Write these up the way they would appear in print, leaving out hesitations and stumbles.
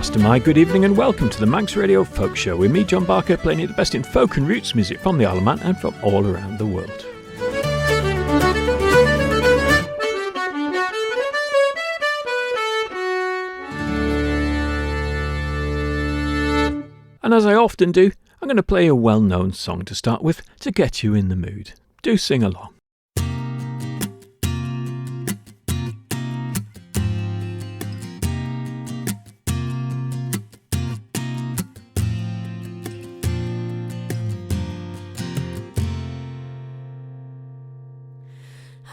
Master Mai, good evening and welcome to the Manx Radio Folk Show with me, John Barker, playing you the best in folk and roots music from the Isle of Man and from all around the world. And as I often do, I'm going to play a well-known song to start with to get you in the mood. Do sing along.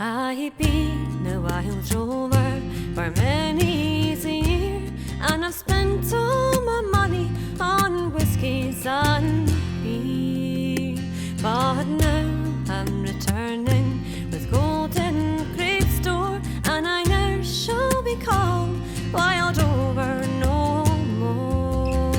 I've been a wild rover for many a year, and I've spent all my money on whiskies and beer. But now I'm returning with gold in great store, and I now shall be called wild rover no more.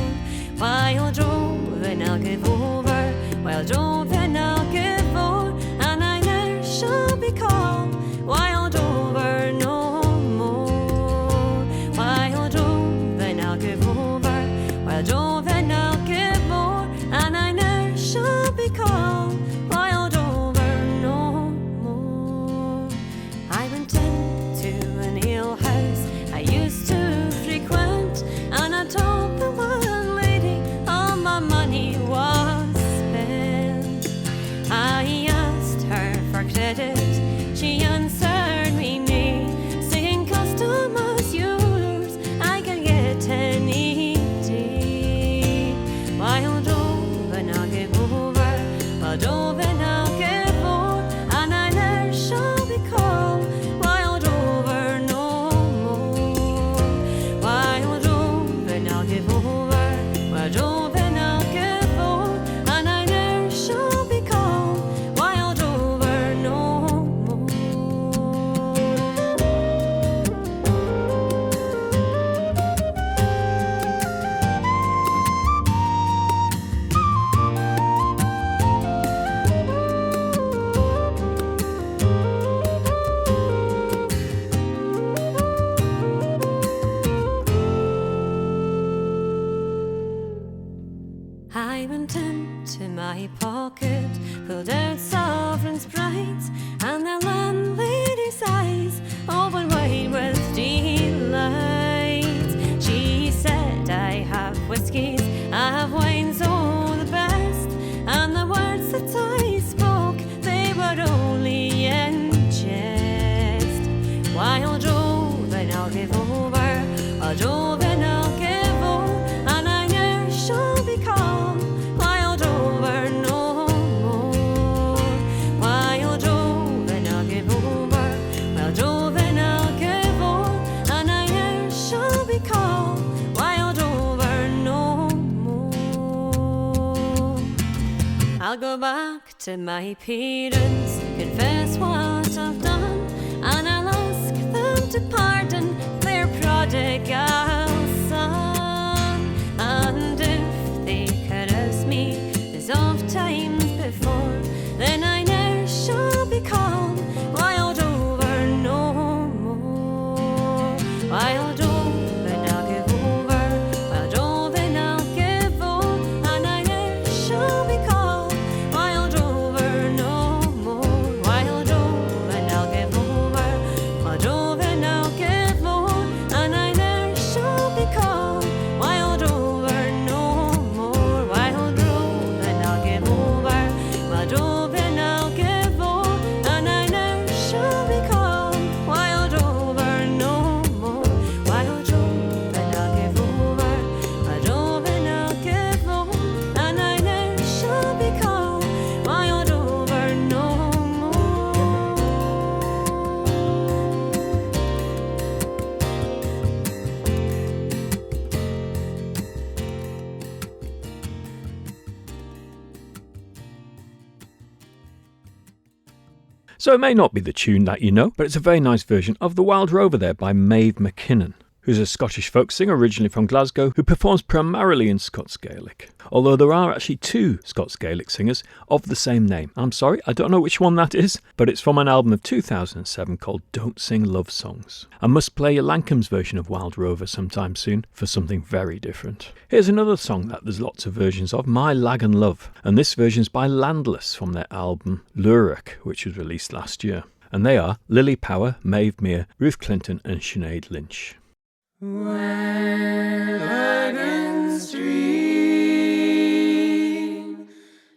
Wild roving I'll give over, wild roving I'll give o'er, and I now shall be called wild over no more. Wild roving I'll give over, wild roving I'll give o'er, and I now shall be called wild over no more. I went into an ale house I used to frequent, and I told the landlady all my money was spent. I asked her for credit, she answered me nay, saying customers yours I can get any day. Wild roving I'll give over, wild roving I'll give o'er, and I ne'er shall be called wild over no more. Wild roving I'll give over, wild roving I'll give o'er, and I ne'er shall be called wild over no more. I went into my pocket, pulled out sovereigns bright, and the landlady's eyes opened wide with delight. She said, I have whiskies, I have wines, oh the best, and the words that I spoke, they were only in jest. Wild roving I'll give over, wild roving I'll give o'er, and I ne'er shall be called wild over no more. Wild roving I'll give over, wild roving I'll give o'er, and I ne'er shall be called wild over no more. I'll go back to my parents, confess what I've done, and I'll ask them to pardon their prodigal son. And if they caress me as oft times before, then I ne'er shall be called wild over no more. Wild roving I'll give over, wild roving I'll give o'er, and I ne'er shall be called wild over no more. Wild roving I'll give over, wild roving I'll give o'er, and I ne'er shall be called wild over no more. Wild roving I'll give over, wild roving I'll give o'er, and I ne'er shall be called wild over no more. Wild roving I'll give over, wild roving I'll give o'er, and I ne'er shall be called wild over no more. So it may not be the tune that you know, but it's a very nice version of The Wild Rover there by Maeve McKinnon. who's a Scottish folk singer originally from Glasgow who performs primarily in Scots Gaelic. Although there are actually two Scots Gaelic singers of the same name. I'm sorry, I don't know which one that is, but it's from an album of 2007 called Don't Sing Love Songs. I must play Lankam's version of Wild Rover sometime soon for something very different. Here's another song that there's lots of versions of, My Lag and Love, and this version's by Landless from their album Lurach, which was released last year. And they are Lily Power, Maeve Meir, Ruth Clinton and Sinead Lynch. Where Lagan Stream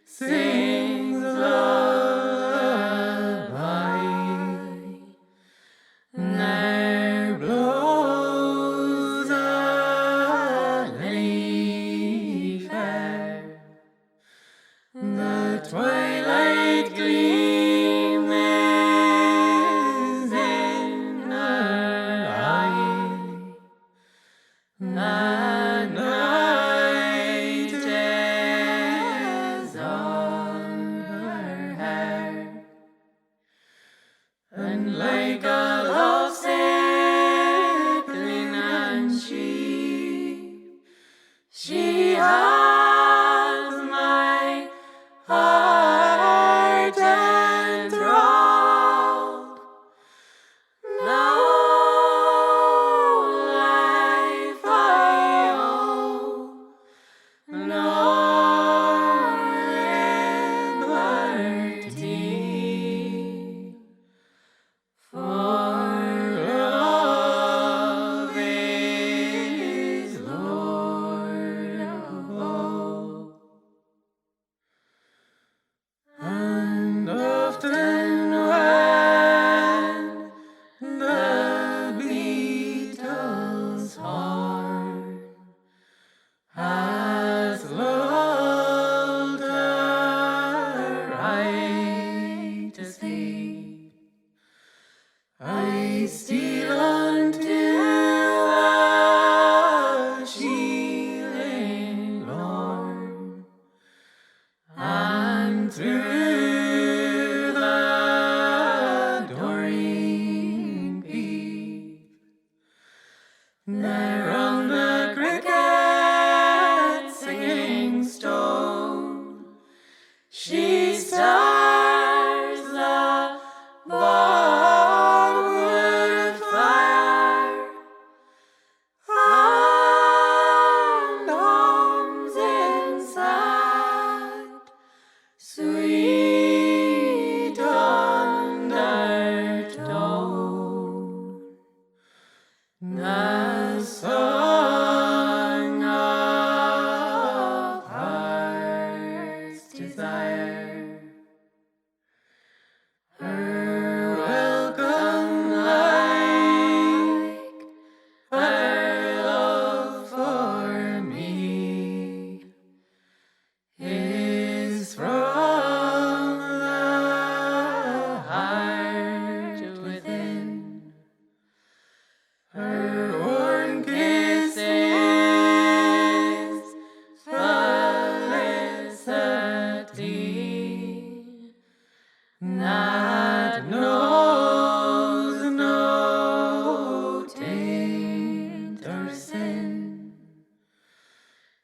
sings lullaby, there blows a lily fair, the twilight gleam is in her eye. The night is on her hair, and like a love sapling and she has my heart enthralled. No life I owe, nor liberty, for love is Lord of all. And often when the Beatles' horn has lulled her eye to sleep, I steal unto the shieling lorn, and through the doreen peep, there on the cricket singing stone, she stars the bogwood fire, and hums inside sweet undertone, the song of heart's desire. Her welcome like her love for me is from the heart within. Her warm kisses felicity that knows no taint or sin.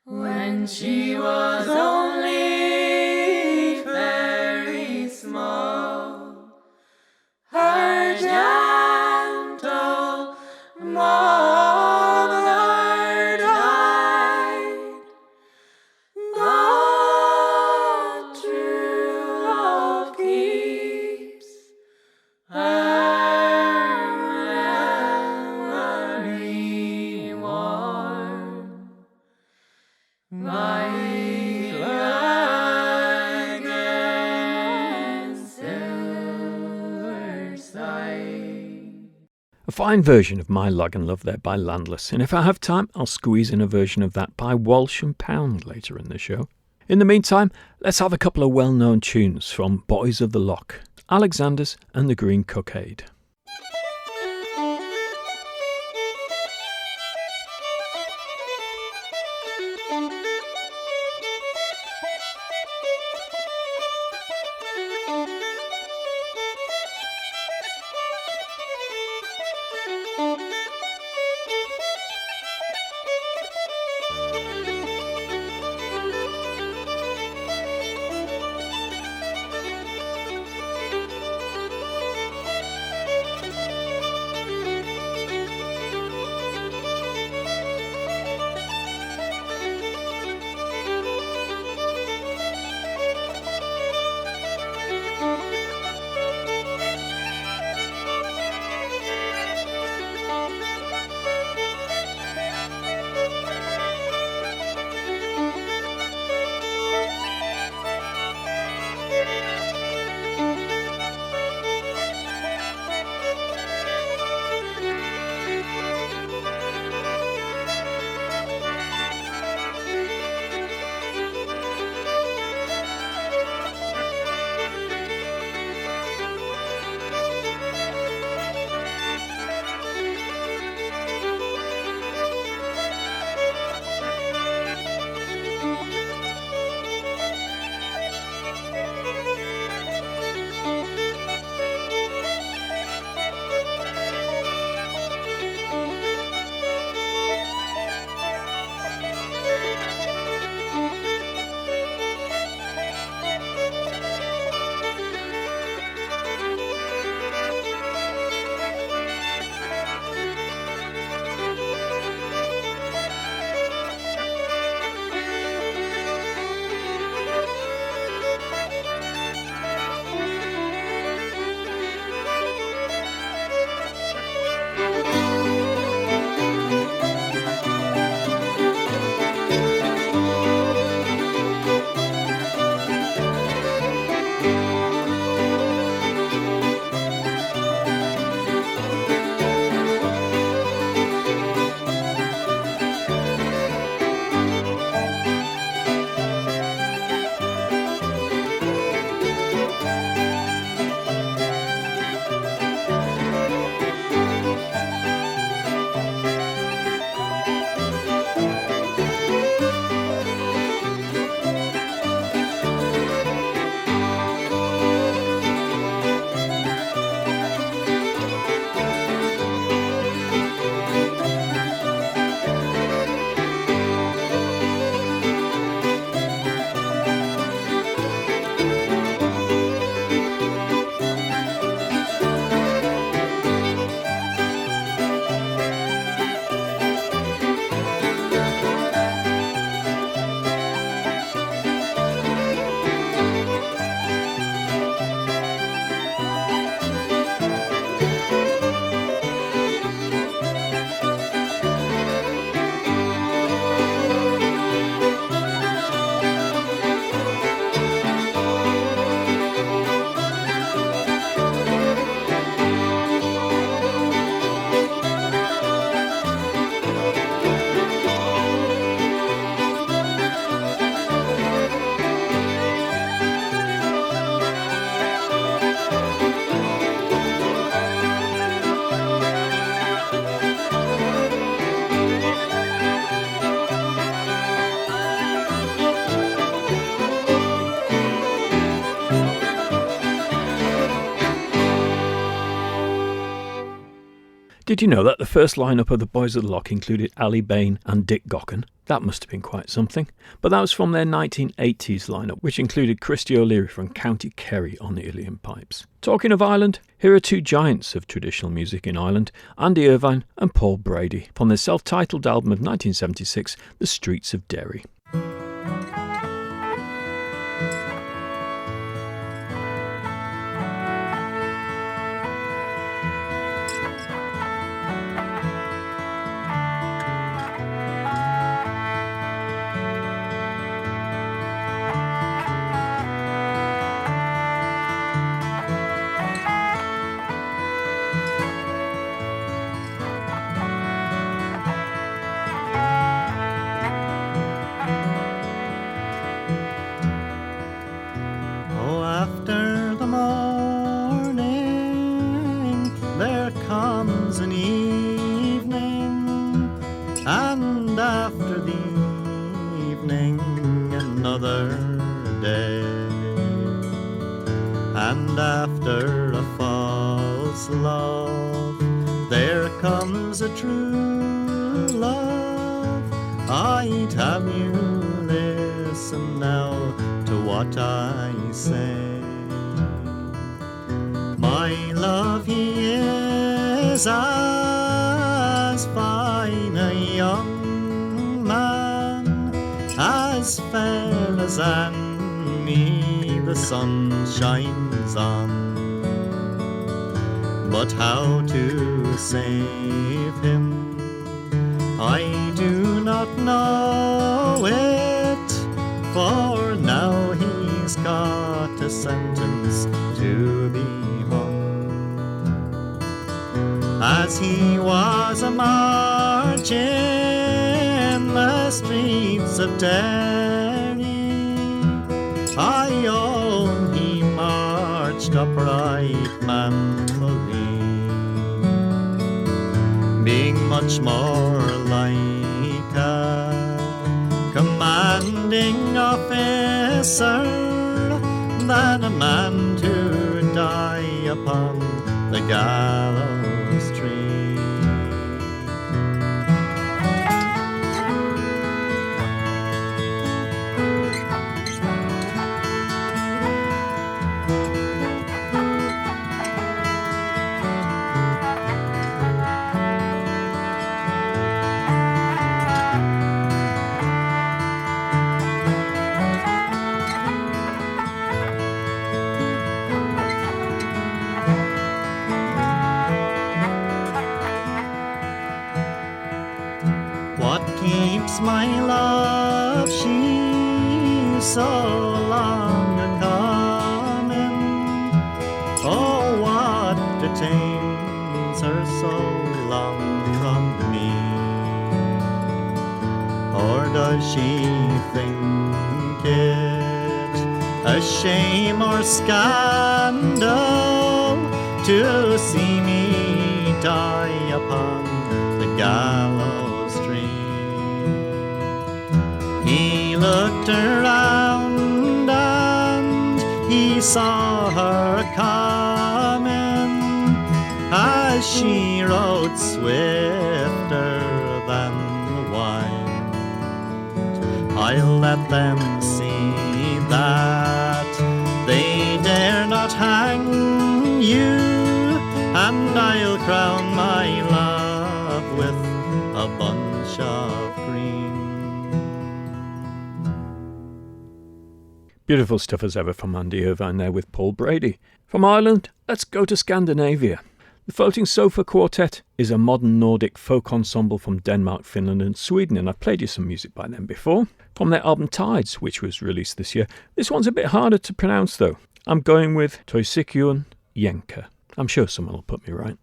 When she was only very small, her gentle mother died, but true love keeps her memory warm. My lag and silver side. A fine version of My Lag and Love there by Landless, and if I have time I'll squeeze in a version of that by Walsh and Pound later in the show. In the meantime, let's have a couple of well-known tunes from Boys of the Loch, Alexander's and the Green Cockade. Did you know that the first lineup of the Boys of the Lock included Ali Bain and Dick Gaughan? That must have been quite something. But that was from their 1980s lineup, which included Christy O'Leary from County Kerry on the uilleann pipes. Talking of Ireland, here are two giants of traditional music in Ireland, Andy Irvine and Paul Brady, from their self-titled album of 1976, The Streets of Derry. And after a false love, there comes a true love. I'd have you listen now to what I say. My love, he is as fine a young man, as fair as any the sun shines on. But how to save him, I do not know it, for now he's got a sentence to be hung. As he was a march in the streets of Derry, I own he marched upright manfully, being much more like a commanding officer than a man to die upon the gallows tree. My love, she's so long a-comin'. Oh, what detains her so long from me? Or does she think it a shame or scandal to see me die upon the gallows tree? He looked around and he saw her coming as she rode swifter than the wind. I'll let them see that they dare not hang you, and I'll crown my love with a bunch of green. Beautiful stuff as ever from Andy Irvine there with Paul Brady. From Ireland, let's go to Scandinavia. The Floating Sofa Quartet is a modern Nordic folk ensemble from Denmark, Finland and Sweden, and I've played you some music by them before. From their album Tides, which was released this year. This one's a bit harder to pronounce though. I'm going with Toisikun Yenka. I'm sure someone will put me right.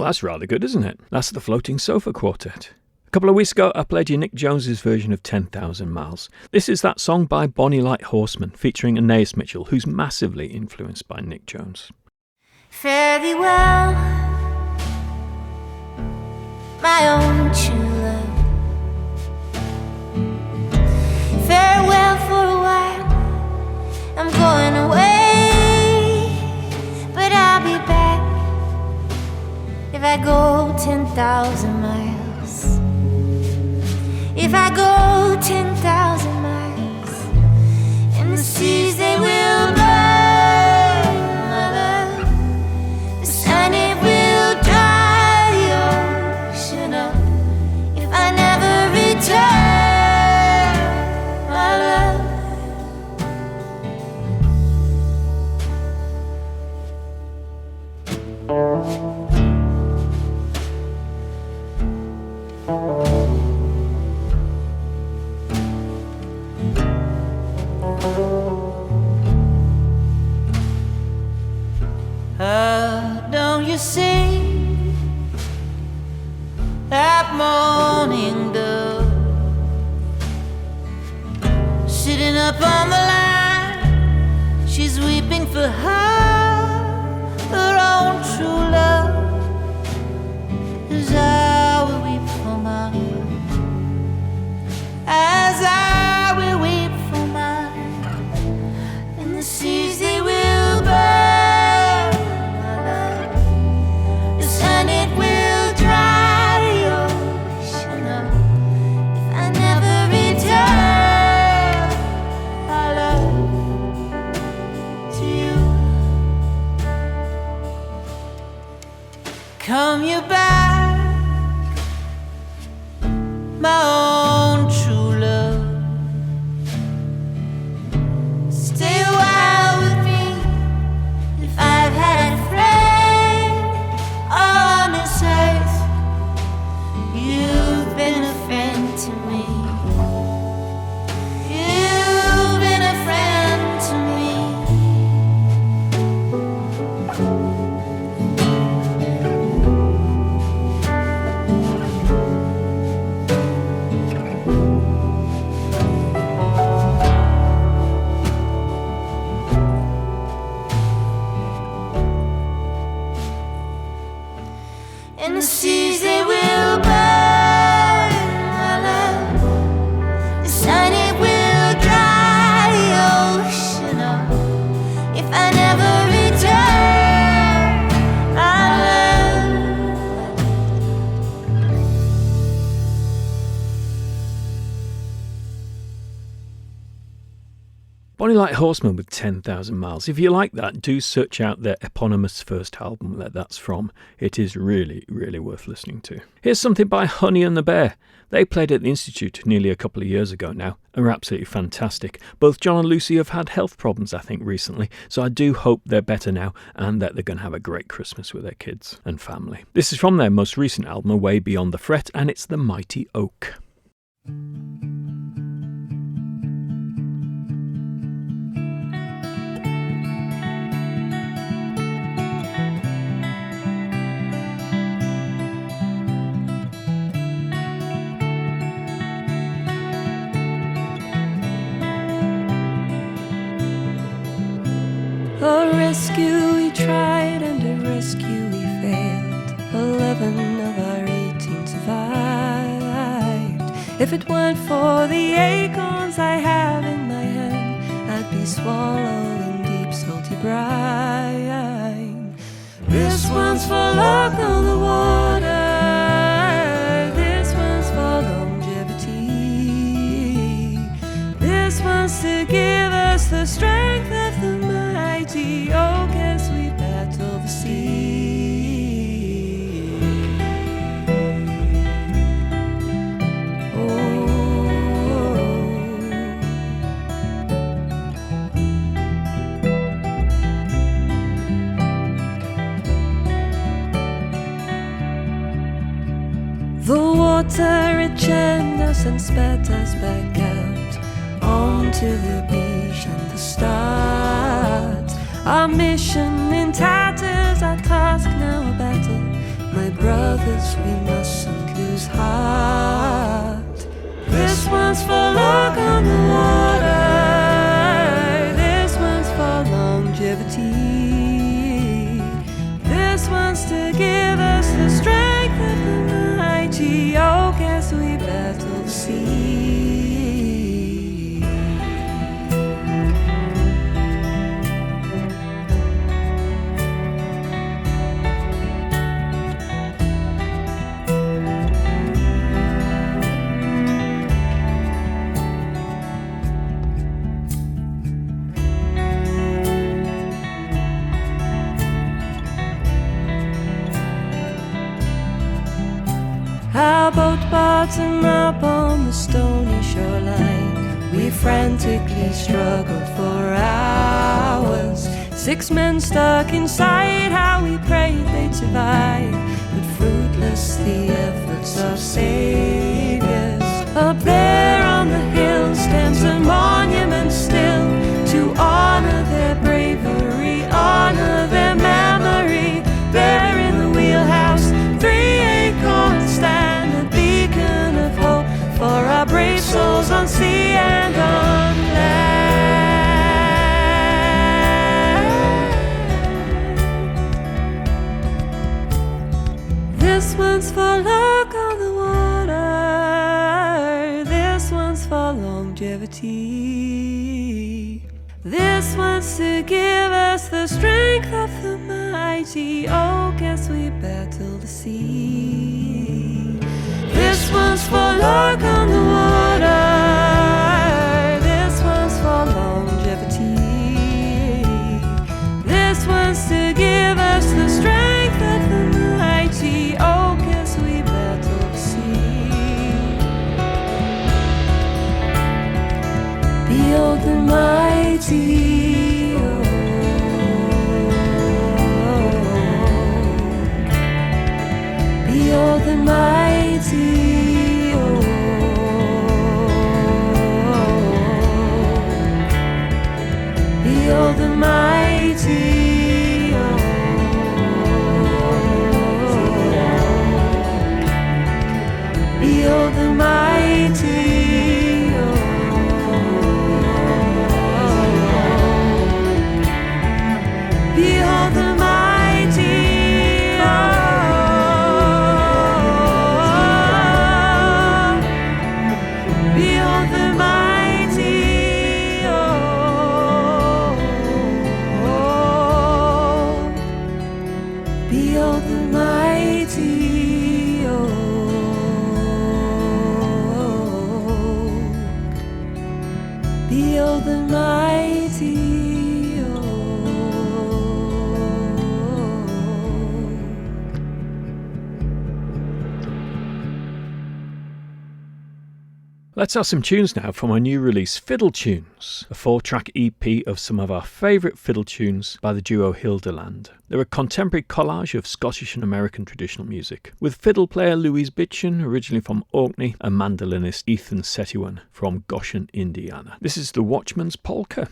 that's rather good, isn't it? That's the Floating Sofa Quartet. A couple of weeks ago, I played you Nick Jones's version of 10,000 Miles. This is that song by Bonny Light Horseman, featuring Anais Mitchell, who's massively influenced by Nick Jones. Fare thee well, my own true love. Farewell for a while, I'm going away, but I'll be back if I go 10,000 miles. If I go 10,000 miles, and the seas they will burn, my love. The sun it will dry the ocean up. If I never return, my love. Don't you see that morning dove sitting up on the line? She's weeping for her own true love, as I will weep for mine, as I will weep for mine, and the seas they will burn. Come you back, my own true love. Stay a while with me, if I've had a friend on this earth. You've been a friend to me. You've been a friend to me. And the seas they will burn, my love. The sun it will dry the ocean up. If I never return, my love. Bonny Light Horseman with 10,000 Miles. If you like that, do search out their eponymous first album that that's from. It is really, really worth listening to. Here's something by Honey and the Bear. They played at the Institute nearly a couple of years ago now and were absolutely fantastic. Both John and Lucy have had health problems, I think, recently, so I do hope they're better now and that they're going to have a great Christmas with their kids and family. This is from their most recent album, Away Beyond the Fret, and it's The Mighty Oak. A rescue we tried and a rescue we failed. 11 of our 18 survived. If it weren't for the acorns I have in my hand, I'd be swallowing deep salty brine. This one's for luck on the water. This one's for longevity. This one's to give us the strength of the mighty oak as we battle the sea. The water it jammed us and spat us back out onto the beach and the stars. Our mission in tatters, our task now a battle my brothers, we mustn't lose heart. This one's for luck on the water. This one's for longevity. This one's to give us the strength of the mighty oak as we battle the sea. Our boat bottom up on the stony shoreline. We frantically struggled for hours. 6 men stuck inside, how we prayed they'd survive. But fruitless the efforts of saviors. Up there on the hill stands a monument still to honor their bravery, honor their memory. There in the wheelhouse, 3 acorns stand, a beacon of hope for our brave souls on sea and on land. This one's for luck on the water. This one's for longevity. This one's to give us the strength of the mighty oak as we battle the sea. This one's for luck on the water. This one's for longevity. This one's to give us the strength of the mighty oak as we battle the sea. Behold the mighty oak. Behold the mighty oak. Behold the mighty oak. Behold the mighty oak. Behold the mighty oak. Behold the mighty oak. Behold the mighty oak. Behold the mighty oak. Let's have some tunes now from our new release, Fiddle Tunes, a 4-track EP of some of our favourite fiddle tunes by the duo Hildeland. They're a contemporary collage of Scottish and American traditional music, with fiddle player Louise Bitchin, originally from Orkney, and mandolinist Ethan Setiwan from Goshen, Indiana. This is the Watchman's Polka.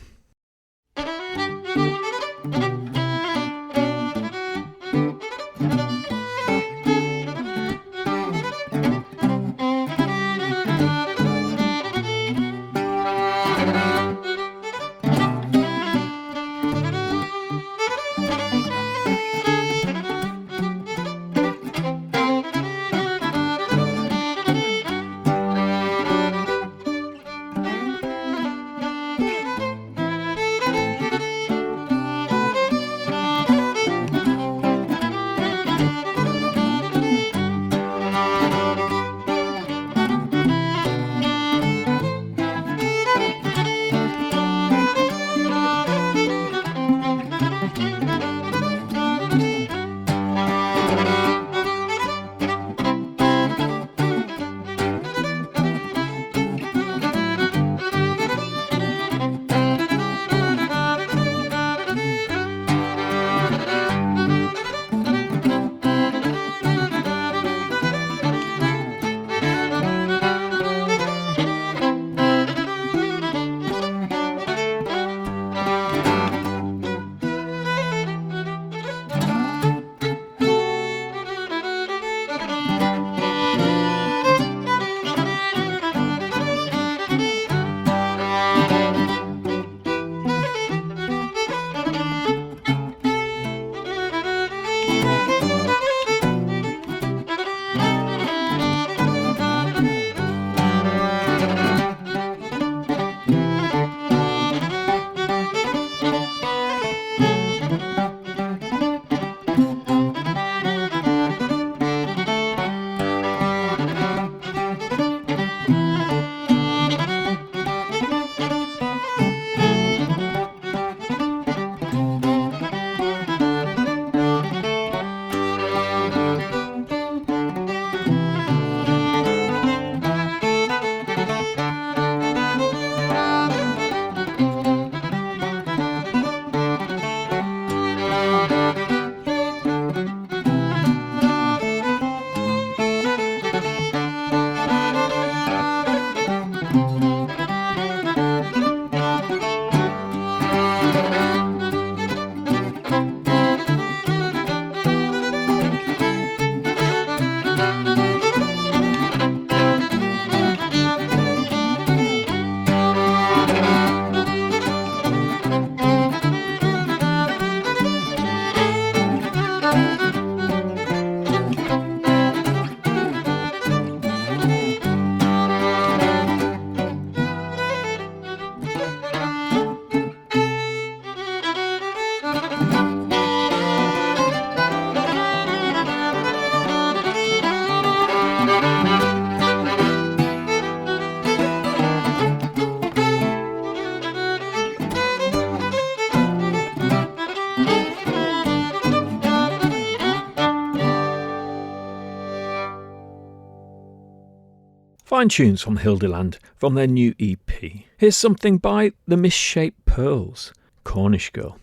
Fine tunes from Hildeland from their new EP. Here's something by the Misshaped Pearls, Cornish Girl.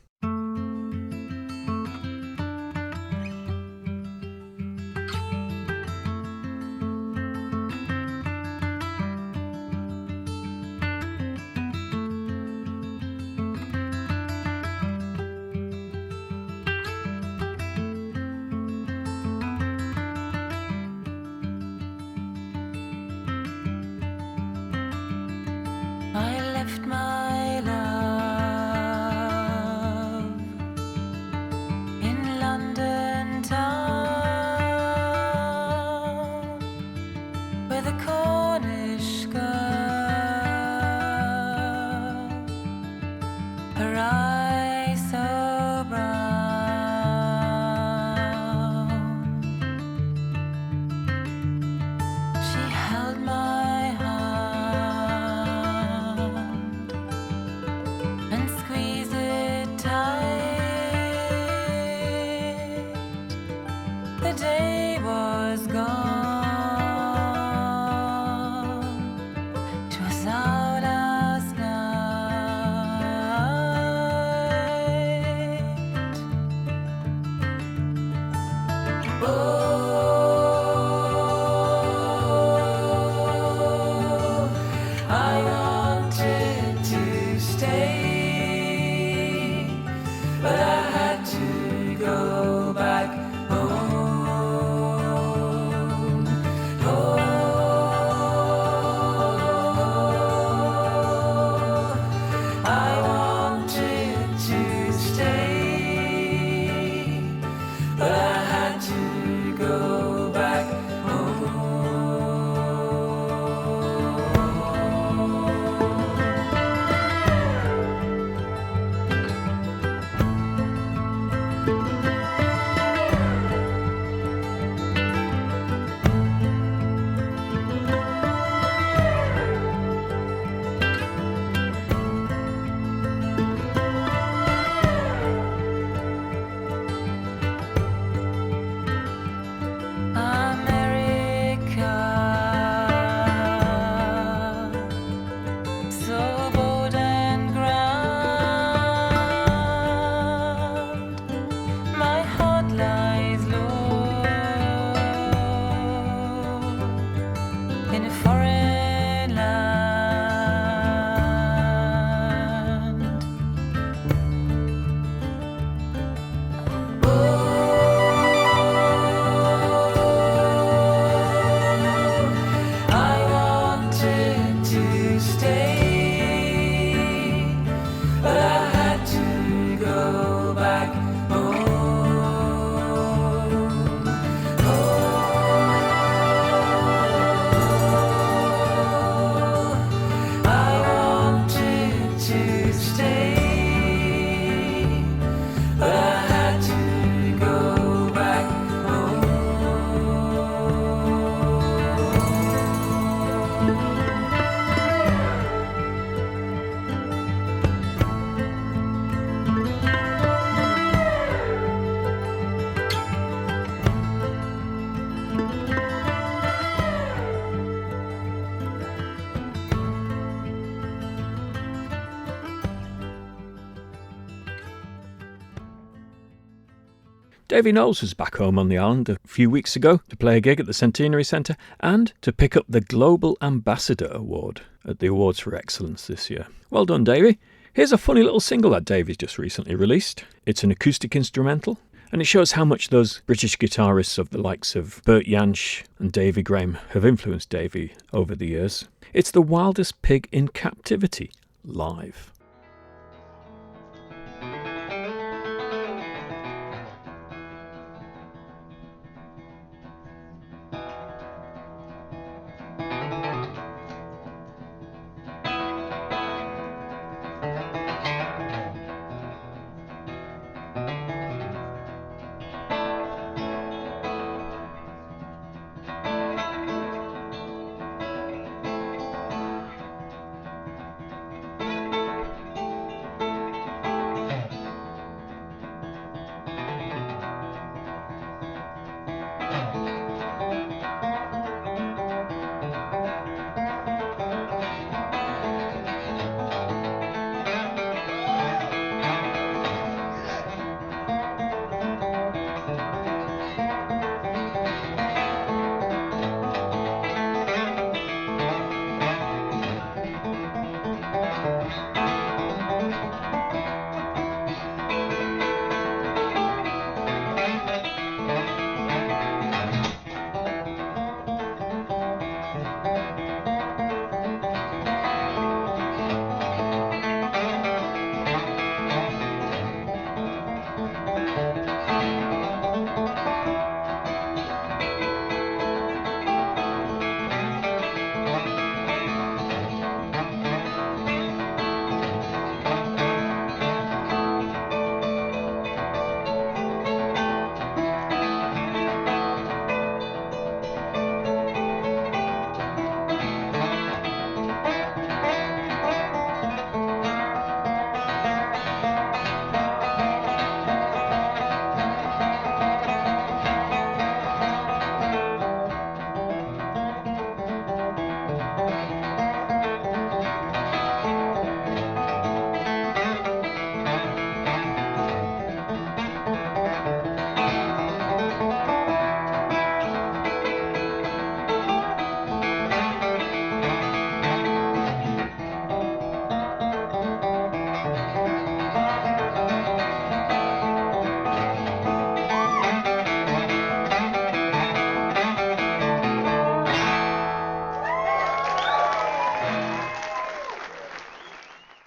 I left my love in London town with a Cornish girl, her eyes so brown. She held my hand Davy Knowles was back home on the island a few weeks ago to play a gig at the Centenary Centre and to pick up the Global Ambassador Award at the Awards for Excellence this year. Well done, Davy. Here's a funny little single that Davy's just recently released. It's an acoustic instrumental, and it shows how much those British guitarists of the likes of Bert Jansch and Davy Graham have influenced Davy over the years. It's The Wildest Pig in Captivity, live.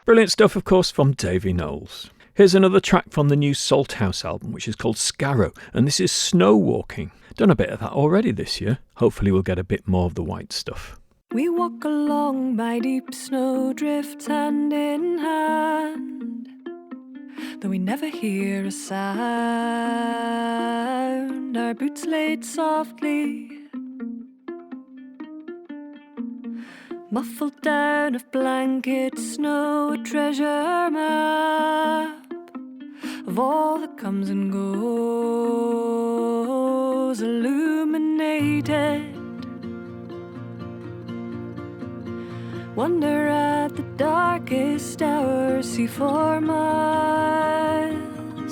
Brilliant stuff, of course, from Davy Knowles. Here's another track from the new Salt House album, which is called Scarrow, and this is Snow Walking. Done a bit of that already this year. Hopefully we'll get a bit more of the white stuff. We walk along by deep snowdrifts hand in hand, though we never hear a sound. Our boots laid softly, muffled down of blanket snow, a treasure map of all that comes and goes, illuminated. Wonder at the darkest hour, see for miles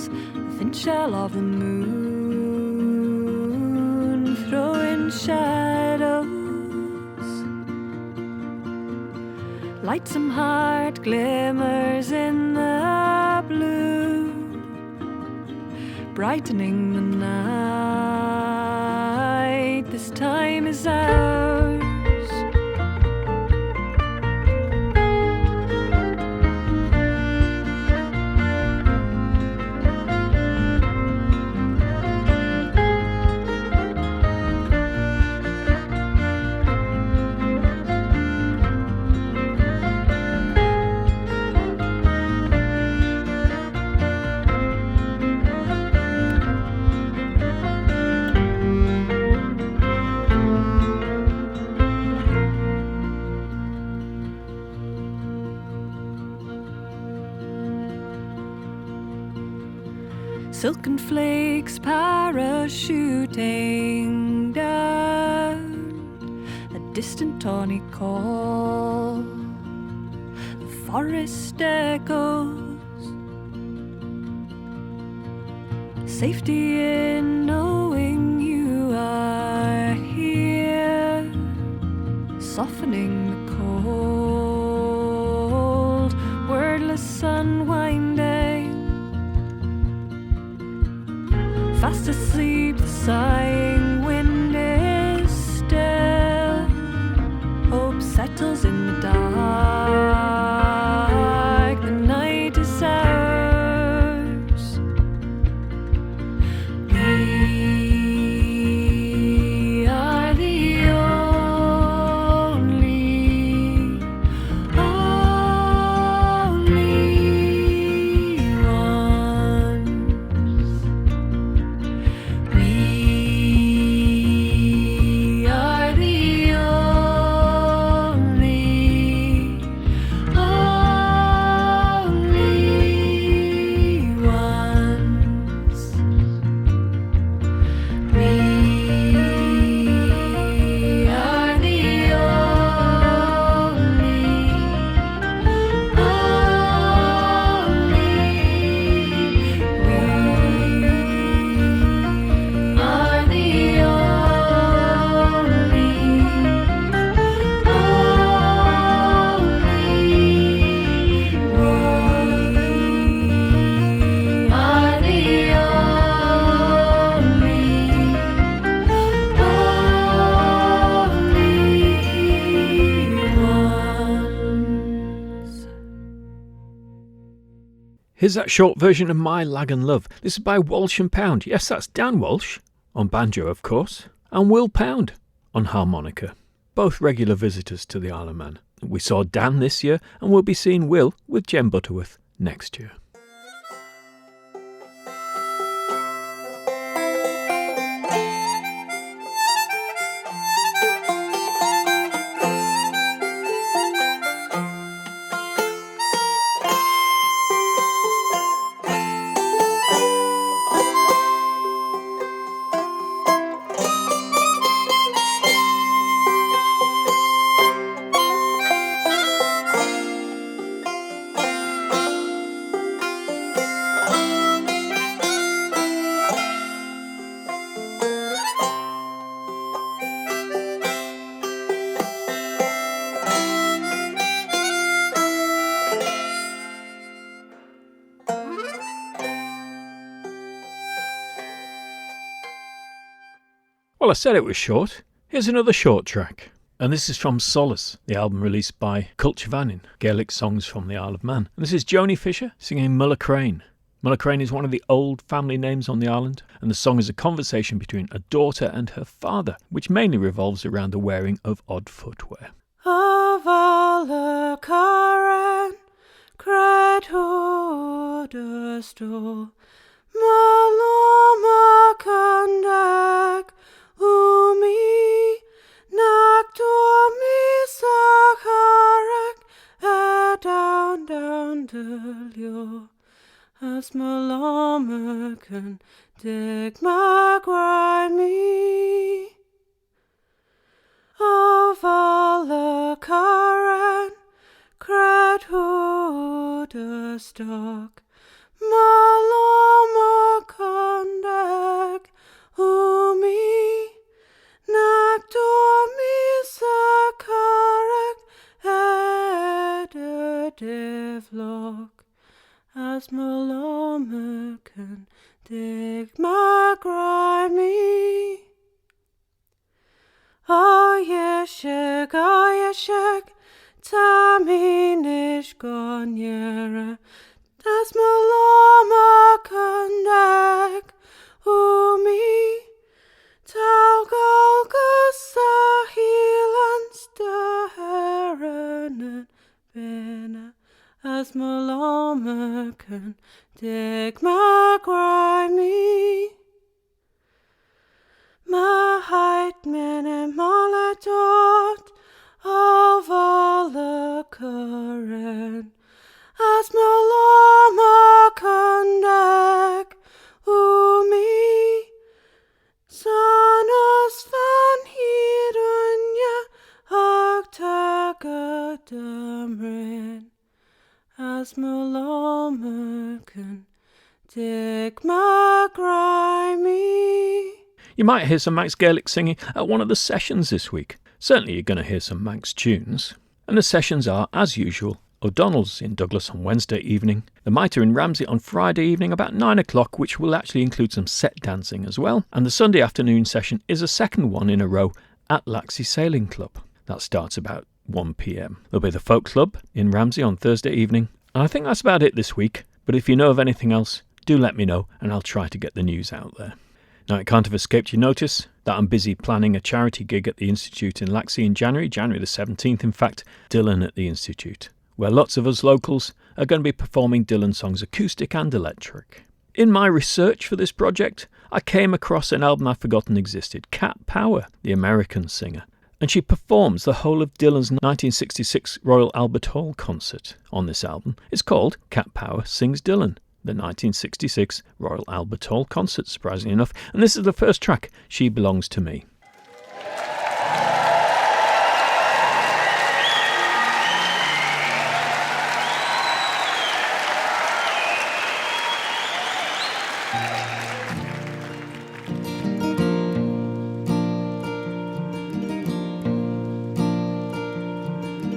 the thin shell of the moon, throwing shadows. Lightsome heart glimmers in the blue, brightening the night. This time is ours. Silken flakes parachuting down, a distant tawny call, the forest echoes, safety in knowing you are here, softening the cold, wordless unwinding. Fast asleep, the sighing wind is still. Hope settles in the dark. The night is ours. We are the only ones. We are the only ones. We are the Here's that short version of My Lag and Love. This is by Walsh and Pound. Yes, that's Dan Walsh, on banjo of course, and Will Pound on harmonica. Both regular visitors to the Isle of Man. We saw Dan this year, and we'll be seeing Will with Jem Butterworth next year. Well, I said it was short. Here's another short track. And this is from Solace, the album released by Culture Vannin, Gaelic songs from the Isle of Man. And this is Joni Fisher singing Mulla Crane. Mulla Crane is one of the old family names on the island, and the song is a conversation between a daughter and her father, which mainly revolves around the wearing of odd footwear. Of all the current, cried who the stool, Maloma Condac, Umi, Naktomi Sakarek, down, down the lure, as Maloma can dig my grimy. Of all the current, cried who the stock, Maloma Condac, Umi, Naktomi Sakarek, devlock, as Maloma can dig my grimy. Oh yeshek, taminish gonyera, das Maloma Condac, Umi, Taugolgus Sahilans de Heron Bena, as Maloma can dig my grimy. My height men and Maladot of all the current, as Maloma Condac, Umi, Sanos van Hirunya, Octagadamrin, as Maloma can Dick McGrimey. You might hear some Manx Gaelic singing at one of the sessions this week. Certainly you're going to hear some Manx tunes. And the sessions are, as usual, O'Donnell's in Douglas on Wednesday evening, the Mitre in Ramsey on Friday evening about 9 o'clock, which will actually include some set dancing as well. And the Sunday afternoon session is a second one in a row at Laxey Sailing Club. That starts about 1 p.m. There'll be the Folk Club in Ramsey on Thursday evening. And I think that's about it this week. But if you know of anything else, do let me know and I'll try to get the news out there. Now, it can't have escaped your notice that I'm busy planning a charity gig at the Institute in Laxey in January the 17th, in fact, Dylan at the Institute, where lots of us locals are going to be performing Dylan songs acoustic and electric. In my research for this project, I came across an album I'd forgotten existed, Cat Power, the American singer, and she performs the whole of Dylan's 1966 Royal Albert Hall concert on this album. It's called Cat Power Sings Dylan, the 1966 Royal Albert Hall concert, surprisingly enough, and this is the first track, She Belongs to Me.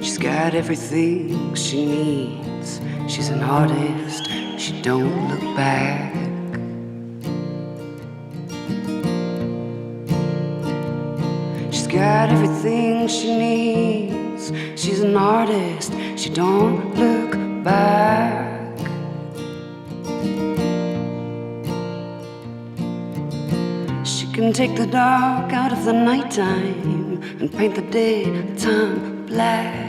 She's got everything she needs. She's an artist, she don't look back. She's got everything she needs. She's an artist, she don't look back. She can take the dark out of the nighttime and paint the daytime black.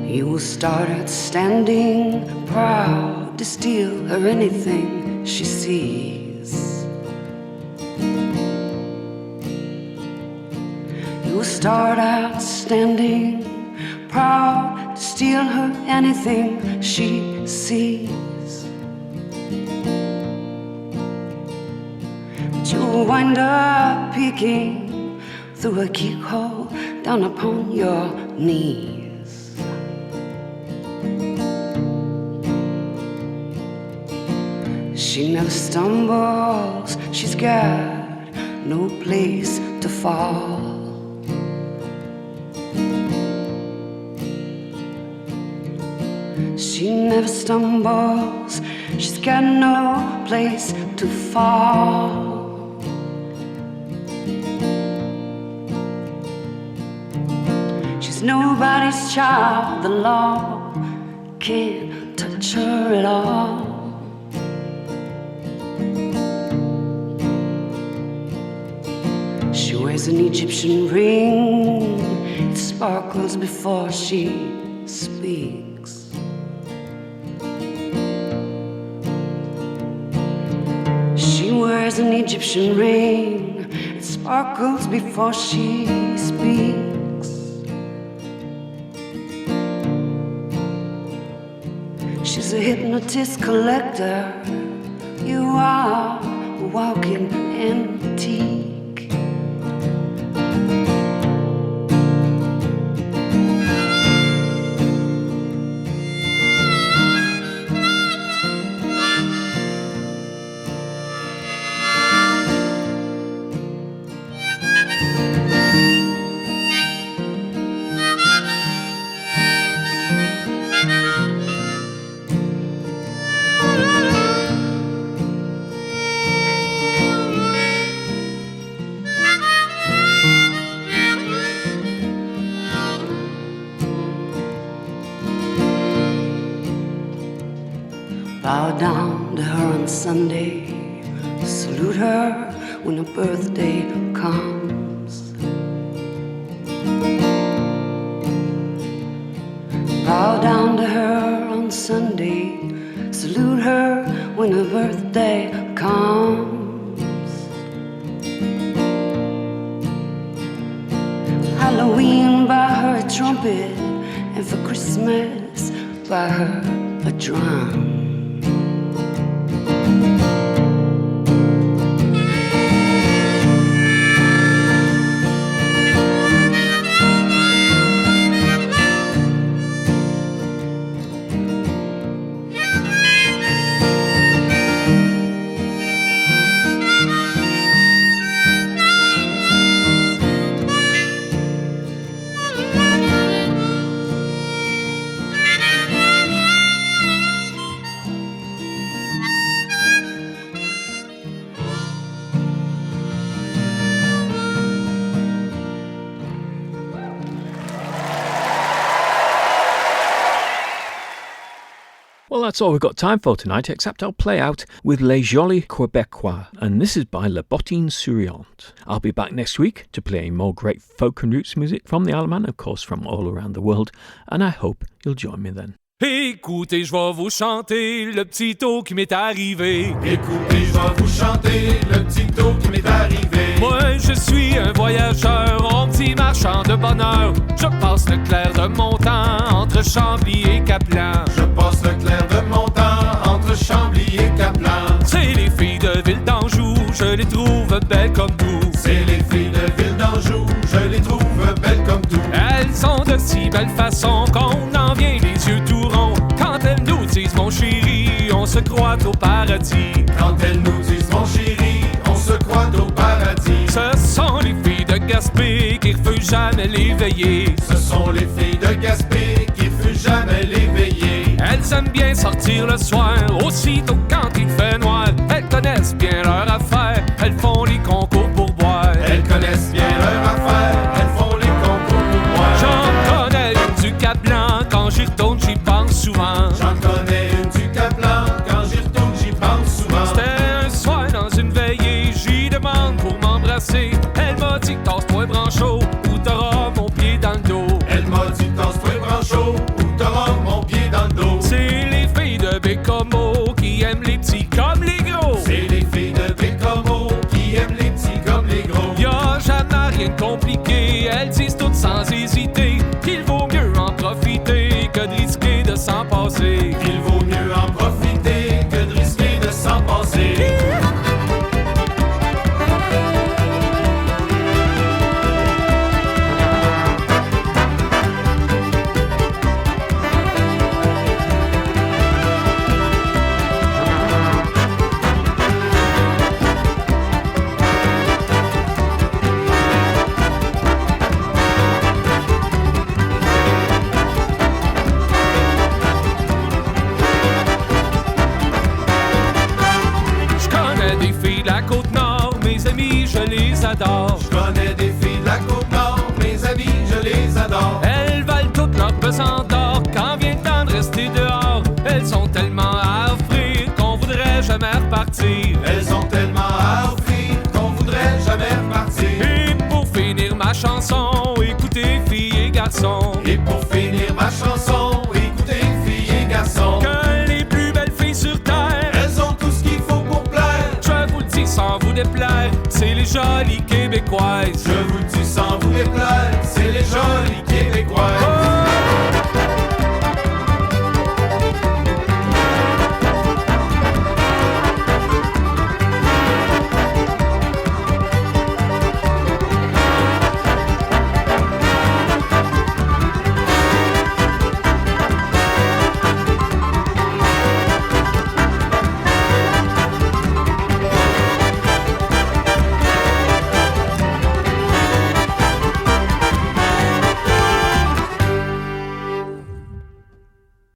You will start out standing proud to steal her anything she sees. You will start out standing proud to steal her anything she sees. But you'll wind up peeking through a keyhole down upon your knees. She never stumbles, she's got no place to fall. She never stumbles, she's got no place to fall. She's nobody's child, the law can't touch her at all. She wears an Egyptian ring, it sparkles before she speaks. She wears an Egyptian ring, it sparkles before she speaks. She's a hypnotist collector, you are a walking antique. Bow down to her on Sunday, salute her when her birthday comes. Bow down to her on Sunday, salute her when her birthday comes. Halloween, buy her a trumpet, and for Christmas, buy her a drum. Well, that's all we've got time for tonight, except I'll play out with Les Jolis Québécois, and this is by La Bottine Souriante. I'll be back next week to play more great folk and roots music from the Isle of Man, of course from all around the world, and I hope you'll join me then. Écoutez, je vais vous chanter le petit taux qui m'est arrivé. Écoutez, je vais vous chanter le petit taux qui m'est arrivé. Moi, je suis un voyageur, un petit marchand de bonheur. Je passe le clair de mon temps entre Chambly et Caplan. Je passe le clair de mon temps entre Chambly et Caplan. C'est les filles de Ville d'Anjou, je les trouve belles comme tout. C'est les filles de Ville d'Anjou, je les trouve belles comme tout. Elles ont de si belles façons qu'on en vient les yeux tout ronds. Quand elles nous disent mon chéri, on se croit au paradis. Quand elles nous disent mon chéri, on se croit au paradis. Ce sont les filles de Gaspé qui refusent jamais l'éveiller. Ce sont les filles de Gaspé qui refusent jamais l'éveiller. Elles aiment bien sortir le soir, aussitôt quand il fait noir. Elles connaissent bien leur affaire, elles font les concours pour boire. Elles connaissent bien leur affaire, elles font les concours pour boire. J'en connais une du Cap-Blanc, quand j'y retourne j'y pense souvent. J'en connais une du Caplan, quand j'y retourne j'y pense souvent. C'était un soir dans une veillée, j'y demande pour m'embrasser. Elle m'a dit tasse-toi branchot, ou t'auras mon pied dans le dos. Elle m'a dit tasse-toi branchot, ou t'auras mon pied dans le dos. C'est les filles de Bécomo qui aiment les petits comme les gros. C'est les filles de Bécomo qui aiment les petits comme les gros. Y'a jamais rien de compliqué, elles disent toutes sans hésiter qu'il vaut mieux en profiter que de risquer de s'en passer. Il vaut mieux en profiter que de risquer de s'en passer. J'adore. Je connais des filles de la Côte-Nord, mes amis, je les adore. Elles valent toute leur pesant d'or quand vient le temps de rester dehors. Elles ont tellement à offrir qu'on voudrait jamais repartir. Elles ont tellement à offrir qu'on voudrait jamais repartir. Et pour finir ma chanson, écoutez filles et garçons. Et pour finir ma chanson, écoutez filles et garçons. Que les plus belles filles sur terre, elles ont tout ce qu'il faut pour plaire. Je vous le dis sans vous déplaire, c'est les jolies québécoises. Je vous le dis sans vous déplaire, c'est les